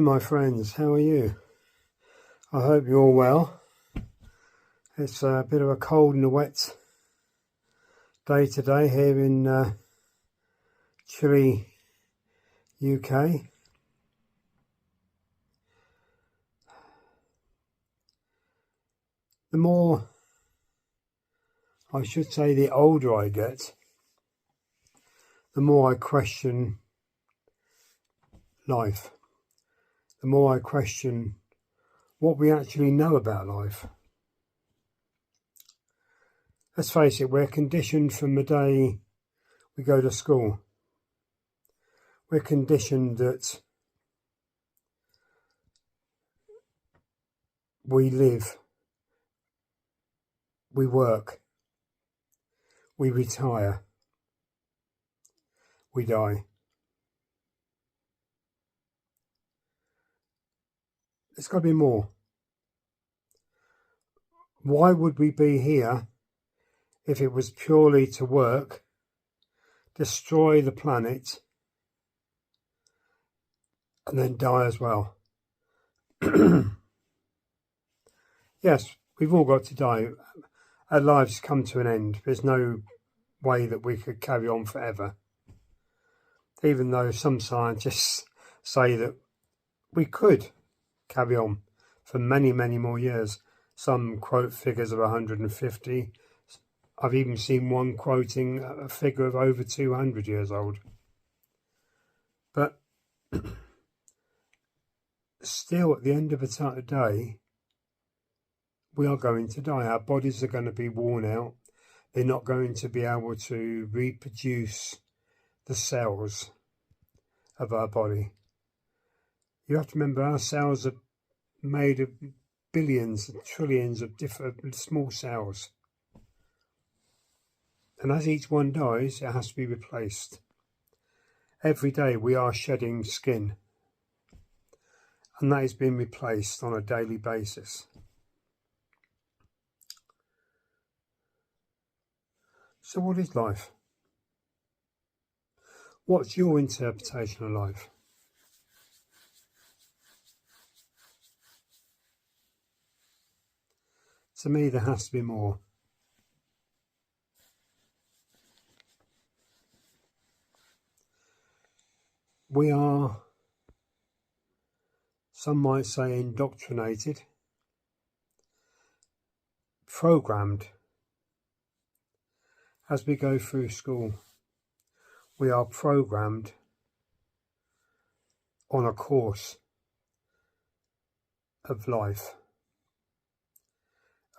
my friends, how are you? I hope you're all well. It's a bit of a cold and a wet day today here in chilly UK. The more, I should say, the older I get, the more I question life. The more I question what we actually know about life. Let's face it, we're conditioned from the day we go to school. We're conditioned that we live, we work, we retire, we die. There's got to be more. Why would we be here if it was purely to work, destroy the planet, and then die as well? Yes, we've all got to die. Our lives come to an end. There's no way that we could carry on forever. Even though some scientists say that we could carry on for many, many more years. Some quote figures of 150. I've even seen one quoting a figure of over 200 years old. But still, at the end of the day, we are going to die. Our bodies are going to be worn out. They're not going to be able to reproduce the cells of our body. You have to remember, our cells are made of billions and trillions of different small cells. And as each one dies, it has to be replaced. Every day we are shedding skin. And that is being replaced on a daily basis. So what is life? What's your interpretation of life? To me, there has to be more. We are, some might say, indoctrinated, programmed. As we go through school, we are programmed on a course of life.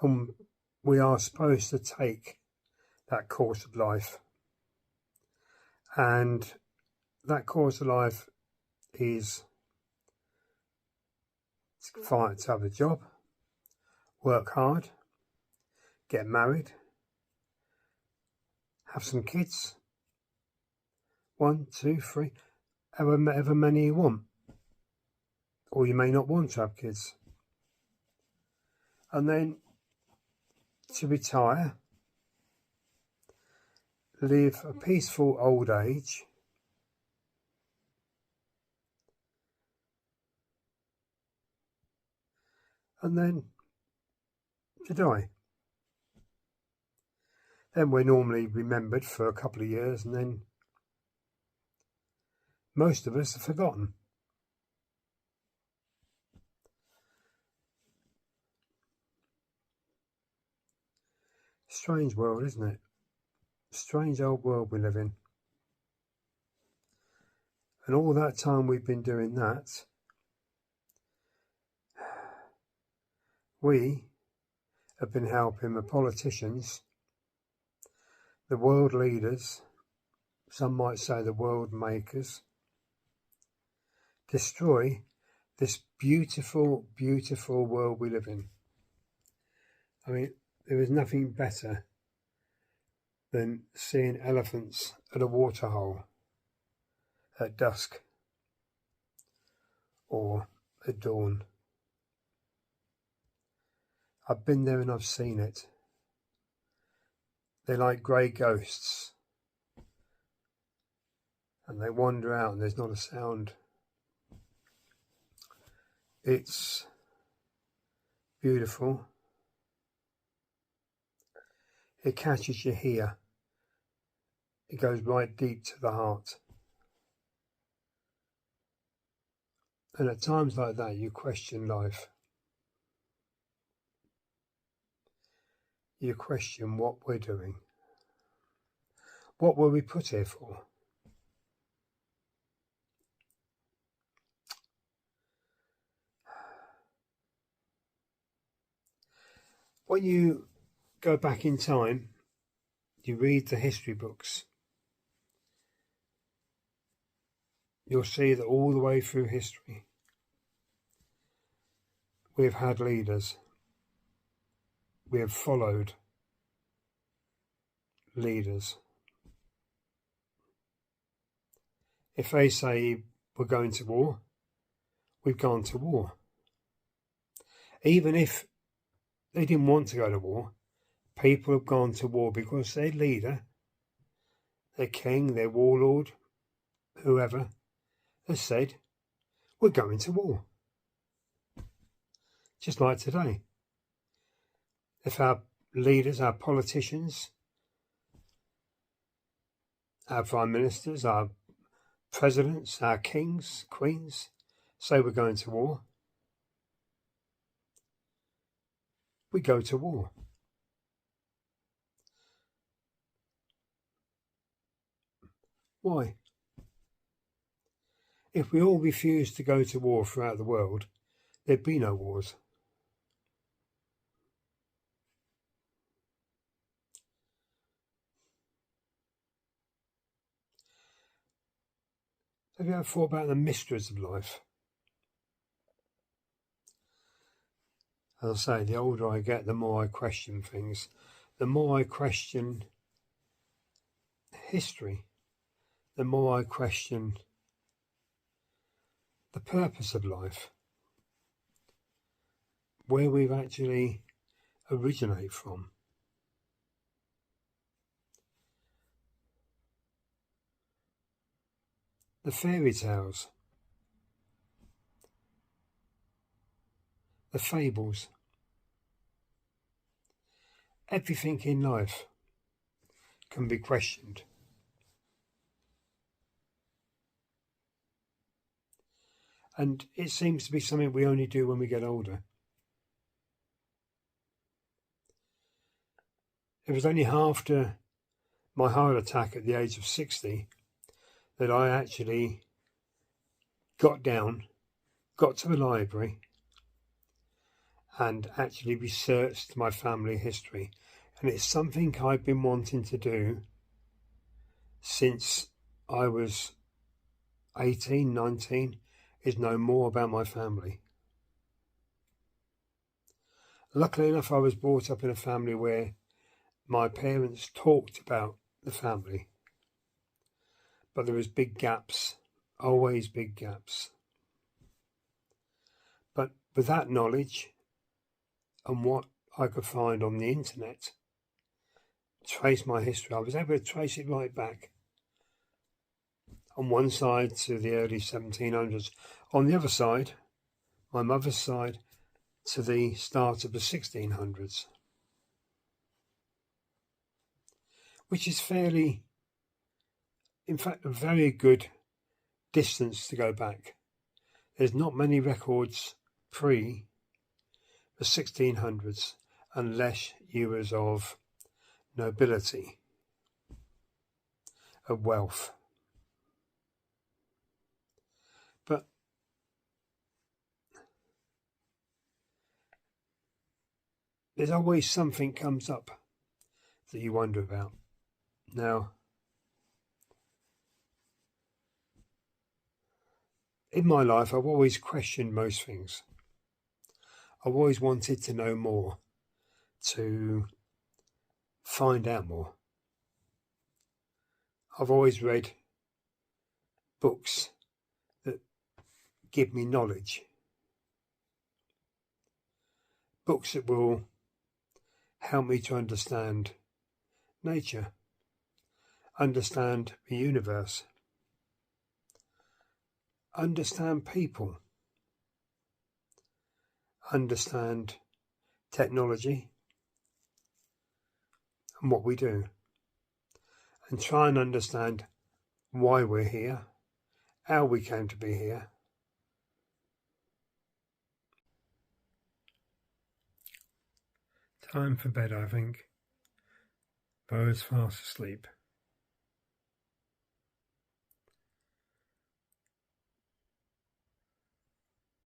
And we are supposed to take that course of life. And that course of life is to have a job, work hard, get married, have some kids, 1, 2, 3, however many you want. Or you may not want to have kids. And then to retire, live a peaceful old age, and then to die. Then we're normally remembered for a couple of years, and then most of us are forgotten. Strange world, isn't it? Strange old world we live in. And all that time we've been doing that, we have been helping the politicians, the world leaders, some might say the world makers, destroy this beautiful, beautiful world we live in. I mean, there is nothing better than seeing elephants at a waterhole at dusk or at dawn. I've been there and I've seen it. They're like grey ghosts. And they wander out and there's not a sound. It's beautiful. It catches you here. It goes right deep to the heart. And at times like that, you question life. You question what we're doing. What were we put here for? When you go back in time, you read the history books, you'll see that all the way through history, we've had leaders. We have followed leaders. If they say we're going to war, we've gone to war. Even if they didn't want to go to war, people have gone to war because their leader, their king, their warlord, whoever, has said, we're going to war. Just like today. If our leaders, our politicians, our prime ministers, our presidents, our kings, queens, say we're going to war, we go to war. Why? If we all refused to go to war throughout the world, there'd be no wars. Have you ever thought about the mysteries of life? As I say, the older I get, the more I question things. The more I question history, the more I question the purpose of life, where we've actually originate from. The fairy tales, the fables, everything in life can be questioned. And it seems to be something we only do when we get older. It was only after my heart attack at the age of 60 that I actually got down, got to the library, and actually researched my family history. And it's something I've been wanting to do since I was 18, 19, is know more about my family. Luckily enough, I was brought up in a family where my parents talked about the family. But there was big gaps, always big gaps. But with that knowledge and what I could find on the internet, trace my history, I was able to trace it right back. On one side to the early 1700s, on the other side, my mother's side, to the start of the 1600s. Which is fairly, in fact, a very good distance to go back. There's not many records pre the 1600s unless you was of nobility, of wealth. But there's always something comes up that you wonder about. Now, in my life, I've always questioned most things. I've always wanted to know more, to find out more. I've always read books that give me knowledge. Books that will help me to understand nature, understand the universe, understand people, understand technology and what we do, and try and understand why we're here, how we came to be here. Time for bed, I think. Bo's fast asleep.